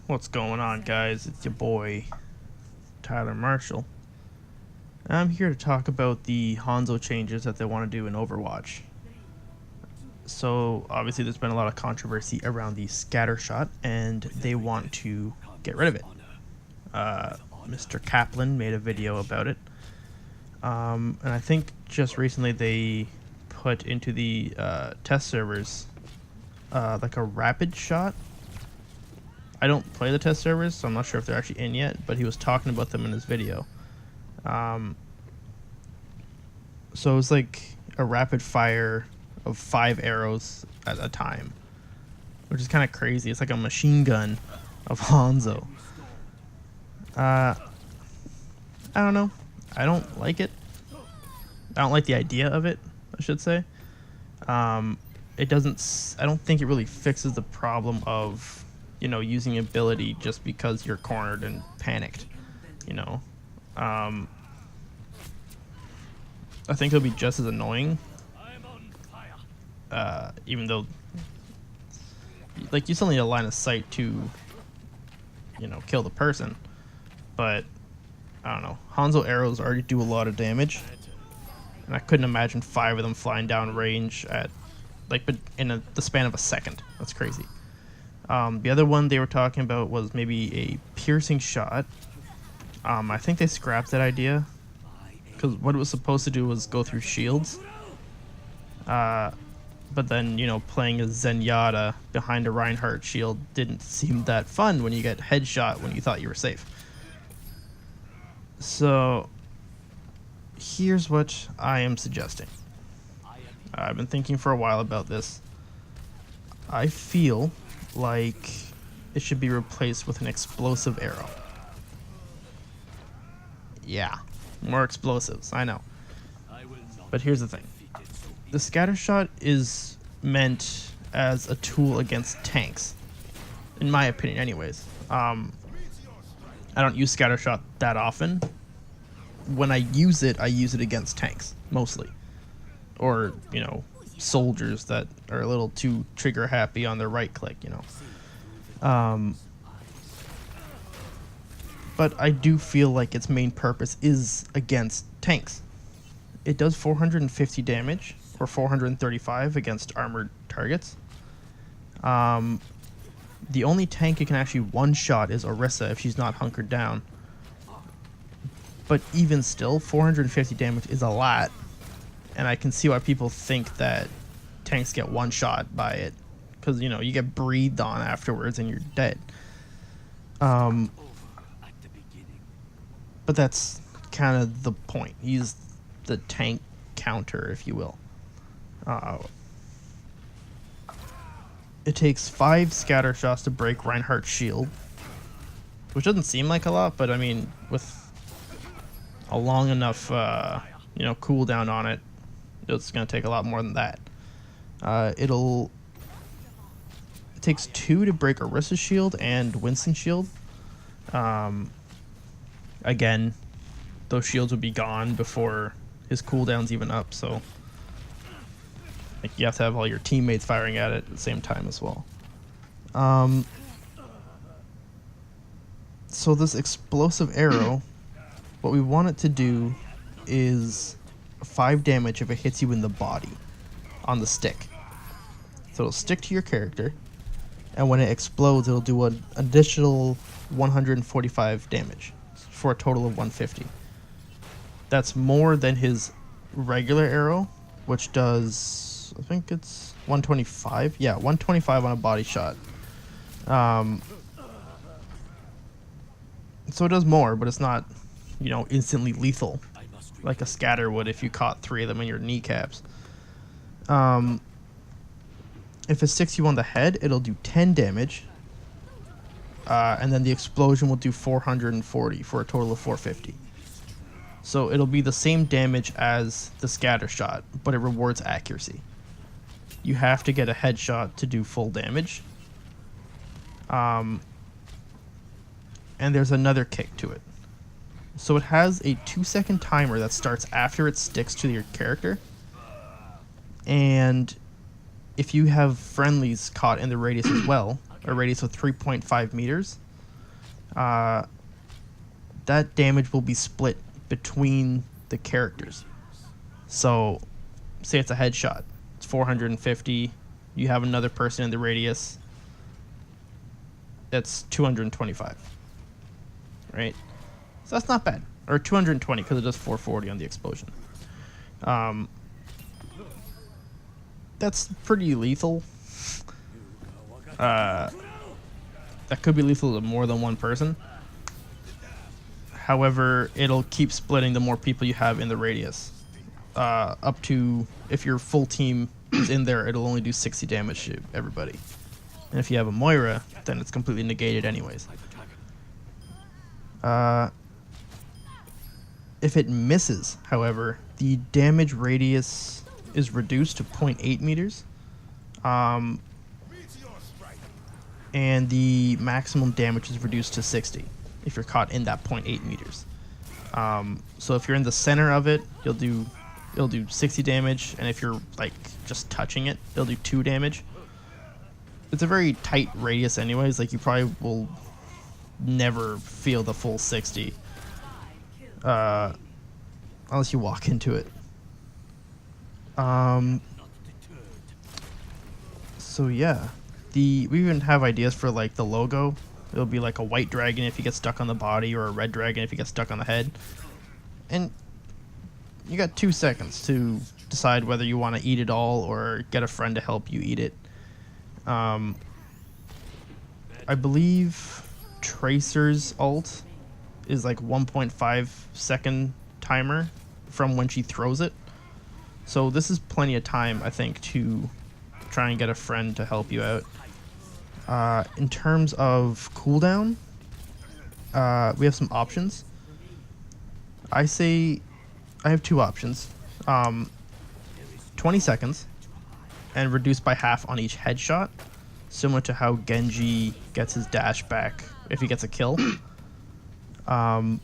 What's going on, guys? It's your boy, Tyler Marshall. I'm here to talk about the Hanzo changes that they want to do in Overwatch. So, obviously, there's been a lot of controversy around the scatter shot, and they want to get rid of it. Mr. Kaplan made a video about it. And I think just recently they put into the test servers like a rapid shot. I don't play the test servers, so I'm not sure if they're actually in yet, but he was talking about them in his video. So it was like a rapid fire of 5 arrows at a time, which is kind of crazy. It's like a machine gun of Hanzo. I don't know. I don't like it. I don't like the idea of it, I should say. It doesn't... I don't think it really fixes the problem of, you know, using ability just because you're cornered and panicked, you know. I think it'll be just as annoying, even though, like, you still need a line of sight to, you know, kill the person. But, I don't know, Hanzo arrows already do a lot of damage, and I couldn't imagine 5 of them flying down range at, like, in the span of a second. That's crazy. The other one they were talking about was maybe a piercing shot. I think they scrapped that idea because what it was supposed to do was go through shields. But then, you know, playing as Zenyatta behind a Reinhardt shield didn't seem that fun when you get headshot when you thought you were safe. So here's what I am suggesting. I've been thinking for a while about this. I feel like it should be replaced with an explosive arrow. Yeah, more explosives, I know. But here's the thing. The scatter shot is meant as a tool against tanks, in my opinion anyways. I don't use scatter shot that often. When I use it against tanks, mostly. Or, you know, soldiers that are a little too trigger happy on their right click, you know. But I do feel like its main purpose is against tanks. It does 450 damage, or 435 against armored targets. The only tank it can actually one-shot is Orisa if she's not hunkered down. But even still, 450 damage is a lot. And I can see why people think that tanks get one-shot by it. Because, you know, you get breathed on afterwards and you're dead. But that's kind of the point. He's the tank counter, if you will. It takes 5 scatter shots to break Reinhardt's shield. Which doesn't seem like a lot, but I mean, with a long enough, you know, cooldown on it, it's going to take a lot more than that. It takes 2 to break Orisa's shield and Winston's shield. Again, those shields would be gone before his cooldown's even up, so like, you have to have all your teammates firing at it at the same time as well. So this explosive arrow, what we want it to do is 5 damage if it hits you in the body on the stick. So it'll stick to your character, and when it explodes, it'll do an additional 145 damage for a total of 150. That's more than his regular arrow, which does, I think it's 125. Yeah, 125 on a body shot. So it does more, but it's not, you know, instantly lethal like a scatter would if you caught 3 of them in your kneecaps. If it sticks you on the head, it'll do 10 damage. And then the explosion will do 440 for a total of 450. So it'll be the same damage as the scatter shot, but it rewards accuracy. You have to get a headshot to do full damage. And there's another kick to it. So it has a 2-second timer that starts after it sticks to your character. And if you have friendlies caught in the radius as well, a radius of 3.5 meters, that damage will be split between the characters. So, say it's a headshot, it's 450. You have another person in the radius, that's 225, right? So that's not bad. Or 220 because it does 440 on the explosion. That's pretty lethal. That could be lethal to more than one person. However, it'll keep splitting the more people you have in the radius. Up to, if your full team is in there, it'll only do 60 damage to everybody. And if you have a Moira, then it's completely negated anyways. If it misses, however, the damage radius is reduced to 0.8 meters. And the maximum damage is reduced to 60 if you're caught in that 0.8 meters. So if you're in the center of it, it'll do 60 damage, and if you're like just touching it, it'll do 2 damage. It's a very tight radius anyways, like you probably will never feel the full 60 unless you walk into it. So yeah, we even have ideas for like the logo. It'll be like a white dragon if you get stuck on the body, or a red dragon if you get stuck on the head. And you got 2 seconds to decide whether you want to eat it all or get a friend to help you eat it. I believe Tracer's ult is like 1.5 second timer from when she throws it. So this is plenty of time, I think, to try and get a friend to help you out. In terms of cooldown, we have some options. I have 2 options. 20 seconds and reduced by half on each headshot, similar to how Genji gets his dash back if he gets a kill. My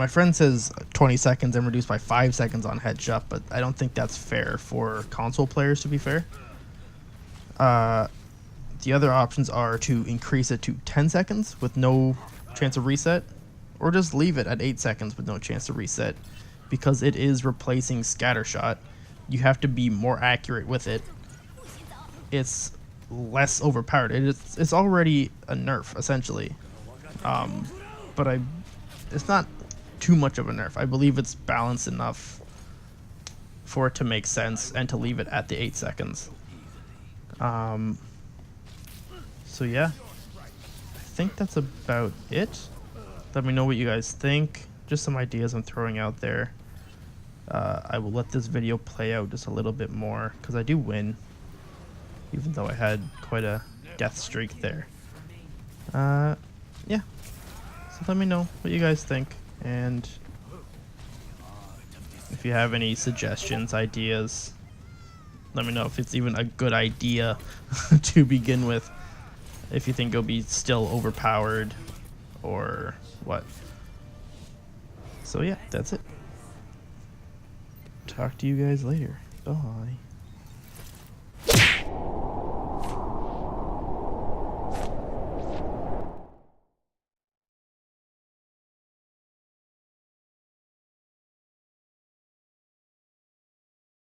friend says 20 seconds and reduced by 5 seconds on headshot, but I don't think that's fair for console players, to be fair. The other options are to increase it to 10 seconds with no chance of reset, or just leave it at 8 seconds with no chance to reset, because it is replacing Scattershot. You have to be more accurate with it. It's less overpowered. It's already a nerf, essentially. But it's not too much of a nerf. I believe it's balanced enough for it to make sense and to leave it at the 8 seconds. So yeah, I think that's about it. Let me know what you guys think. Just some ideas I'm throwing out there. I will let this video play out just a little bit more, because I do win, even though I had quite a death streak there. Yeah, so let me know what you guys think, and if you have any suggestions, ideas, let me know if it's even a good idea to begin with, if you think it'll be still overpowered or what. So yeah, that's it. Talk to you guys later. Bye.